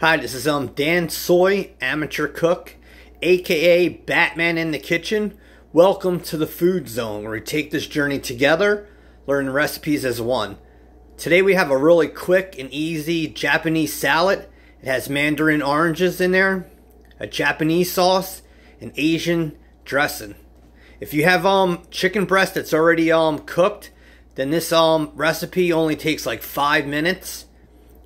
Hi, this is Dansoy, amateur cook, aka Batman in the Kitchen. Welcome to the Food Zone, where we take this journey together, learn recipes as one. Today we have a really quick and easy Japanese salad. It has mandarin oranges in there, a Japanese sauce, and Asian dressing. If you have chicken breast that's already cooked, then this recipe only takes like 5 minutes.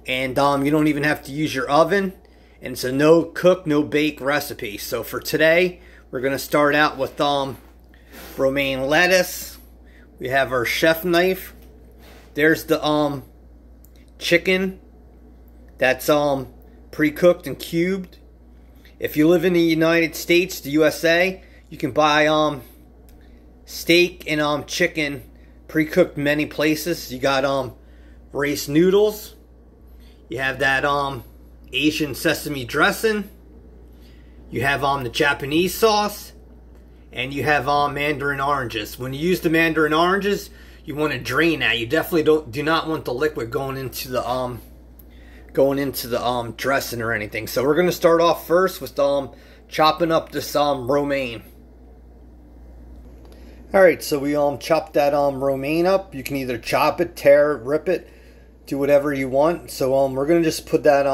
And you don't even have to use your oven. And it's a no cook, no bake recipe. So for today, we're going to start out with romaine lettuce. We have our chef knife. There's the chicken that's pre-cooked and cubed. If you live in the United States, the USA, you can buy steak and chicken pre-cooked many places. You got rice noodles. You have that Asian sesame dressing. You have the Japanese sauce. And you have mandarin oranges. When you use the mandarin oranges, you want to drain that. You definitely do not want the liquid going into the dressing or anything. So we're going to start off first with chopping up this romaine. Alright, so we chopped that romaine up. You can either chop it, tear it, rip it, do whatever you want. So we're going to just put that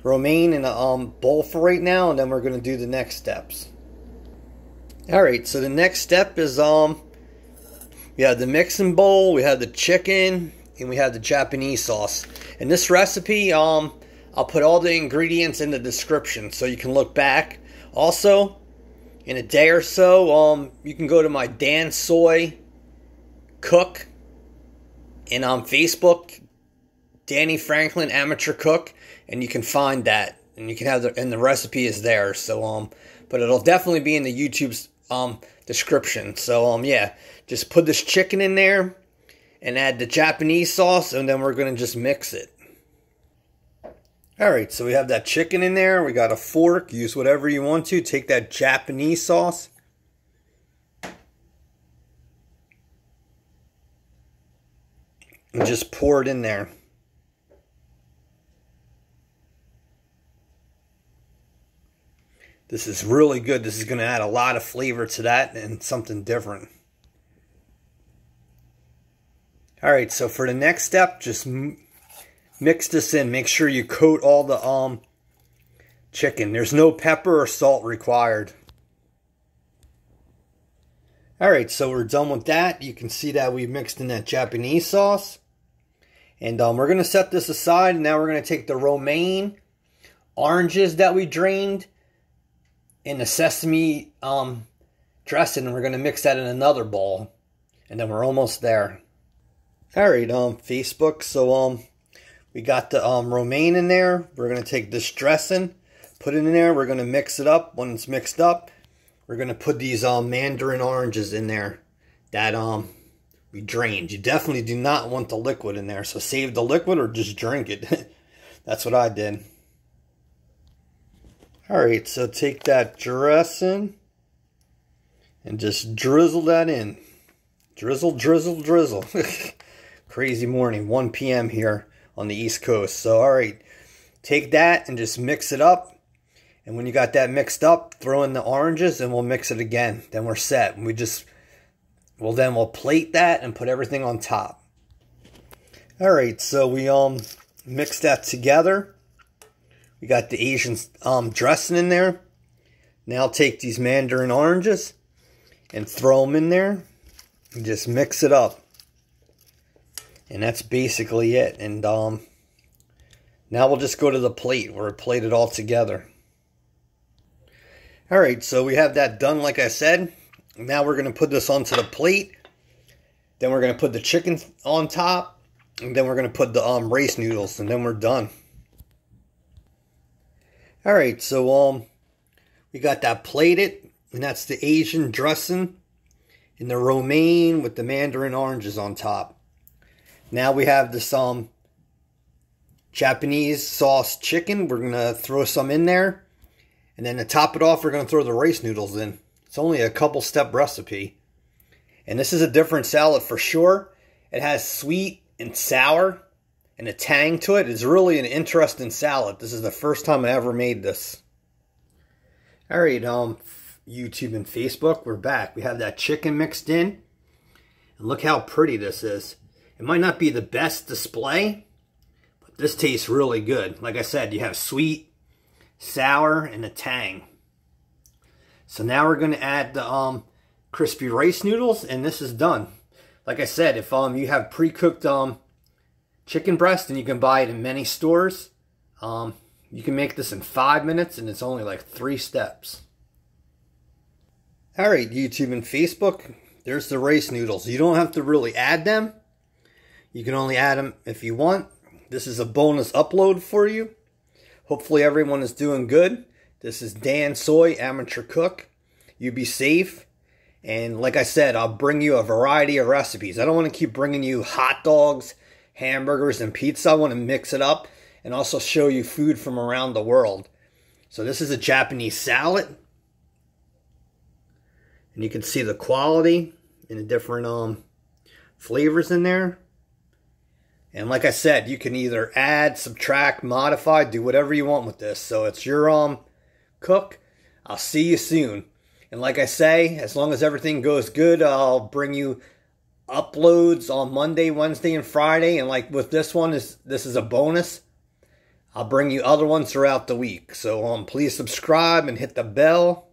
romaine in a bowl for right now, and then we're going to do the next steps. Alright, so the next step is we have the mixing bowl, we have the chicken, and we have the Japanese sauce. And this recipe, I'll put all the ingredients in the description so you can look back. Also, in a day or so, you can go to my Dansoy cook and on Facebook, Danny Franklin Amateur Cook, and you can find that, and you can have the recipe is there. So but it'll definitely be in the YouTube's description. So yeah, just put this chicken in there and add the Japanese sauce, and then we're gonna just mix it. All right, so we have that chicken in there. We got a fork. Use whatever you want to. Take that Japanese sauce. And just pour it in there. This is really good. This is going to add a lot of flavor to that and something different. Alright, so for the next step, just mix this in. Make sure you coat all the chicken. There's no pepper or salt required. Alright, so we're done with that. You can see that we mixed in that Japanese sauce. And we're going to set this aside. And now we're going to take the romaine oranges that we drained in the sesame dressing, and we're going to mix that in another bowl. And then we're almost there. Alright, Facebook. So we got the romaine in there. We're going to take this dressing, put it in there. We're going to mix it up. When it's mixed up, we're going to put these mandarin oranges in there that we drained. You definitely do not want the liquid in there, so save the liquid or just drink it. That's what I did. Alright, so take that dressing and just drizzle that in. Drizzle, drizzle, drizzle. Crazy morning, 1 p.m. here on the East Coast. So alright, take that and just mix it up. And when you got that mixed up, throw in the oranges and we'll mix it again. Then we're set. We'll plate that and put everything on top. Alright, so we mixed that together. We got the Asian dressing in there. Now take these mandarin oranges and throw them in there and just mix it up. And that's basically it. And now we'll just go to the plate where we plate it all together. Alright, so we have that done like I said. Now we're going to put this onto the plate. Then we're going to put the chicken on top. And then we're going to put the rice noodles. And then we're done. Alright, so we got that plated. And that's the Asian dressing. And the romaine with the mandarin oranges on top. Now we have this Japanese sauce chicken. We're going to throw some in there. And then to top it off, we're going to throw the rice noodles in. It's only a couple step recipe. And this is a different salad for sure. It has sweet and sour. and a tang to it. It's really an interesting salad. This is the first time I ever made this. Alright, YouTube and Facebook, we're back. We have that chicken mixed in. And look how pretty this is. It might not be the best display, but this tastes really good. Like I said, you have sweet, sour, and a tang. So now we're going to add the crispy rice noodles, and this is done. Like I said, if you have pre-cooked chicken breast, and you can buy it in many stores, you can make this in 5 minutes, and it's only like 3 steps. Alright, YouTube and Facebook, there's the rice noodles. You don't have to really add them. You can only add them if you want. This is a bonus upload for you. Hopefully everyone is doing good. This is Dansoy, amateur cook. You be safe. And like I said, I'll bring you a variety of recipes. I don't want to keep bringing you hot dogs, hamburgers, and pizza. I want to mix it up and also show you food from around the world. So this is a Japanese salad. And you can see the quality and the different flavors in there. And like I said, you can either add, subtract, modify, do whatever you want with this. So it's your cook. I'll see you soon. And like I say, as long as everything goes good, I'll bring you uploads on Monday, Wednesday, and Friday. And like with this one, this is a bonus. I'll bring you other ones throughout the week. So please subscribe and hit the bell.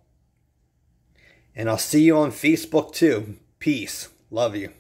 And I'll see you on Facebook too. Peace. Love you.